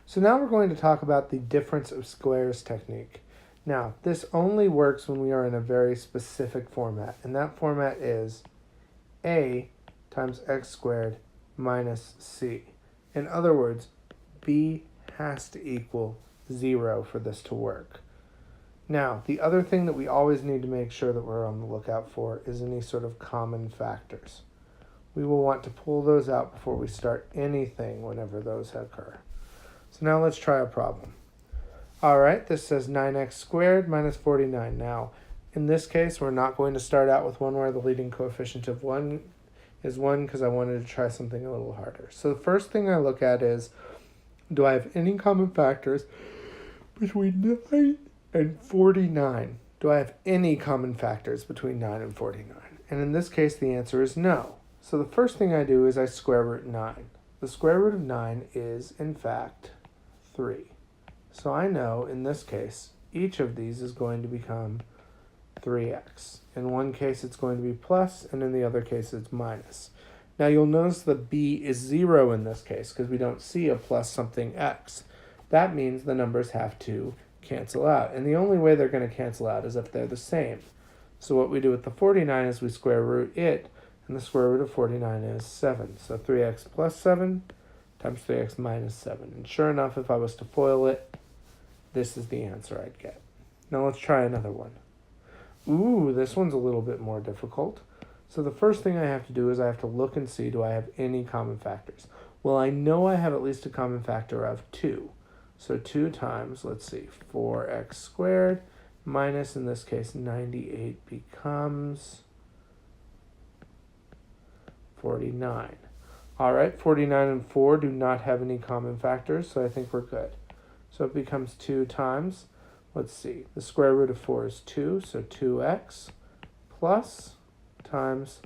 So now we're going to talk about the difference of squares technique. Now, this only works when we are in a very specific format, and that format is a times x squared minus c. In other words, b has to equal 0 for this to work. Now, the other thing that we always need to make sure that we're on the lookout for is any sort of common factors. We will want to pull those out before we start anything whenever those occur. So now let's try a problem. All right, this says 9x squared minus 49. Now, in this case, we're not going to start out with one where the leading coefficient of 1 is 1 because I wanted to try something a little harder. So the first thing I look at is, do I have any common factors between 9 and 49? Do I have any common factors between 9 and 49? And in this case, the answer is no. So the first thing I do is I square root 9. The square root of 9 is, in fact, 3. So I know, in this case, each of these is going to become 3x. In one case, it's going to be plus, and in the other case, it's minus. Now, you'll notice the b is 0 in this case, because we don't see a plus something x. That means the numbers have to cancel out. And the only way they're going to cancel out is if they're the same. So what we do with the 49 is we square root it, and the square root of 49 is 7. So 3x plus 7 times 3x minus 7. And sure enough, if I was to FOIL it, this is the answer I'd get. Now let's try another one. Ooh, this one's a little bit more difficult. So the first thing I have to do is I have to look and see, do I have any common factors? Well, I know I have at least a common factor of 2. So 2 times, let's see, 4x squared minus, in this case, 98 becomes 49. All right, 49 and 4 do not have any common factors, so I think we're good. So it becomes 2 times, let's see, the square root of 4 is 2, so 2x plus times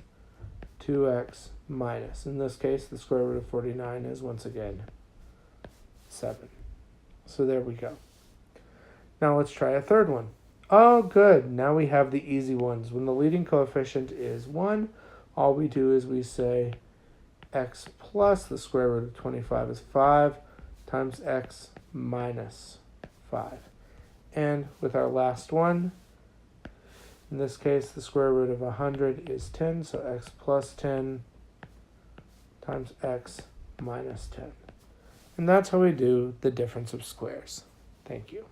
2x minus. In this case, the square root of 49 is, once again, 7. So there we go. Now let's try a third one. Oh, good. Now we have the easy ones. When the leading coefficient is 1, all we do is we say x plus the square root of 25 is 5 times x minus 5. And with our last one, in this case, the square root of 100 is 10, so x plus 10 times x minus 10. And that's how we do the difference of squares. Thank you.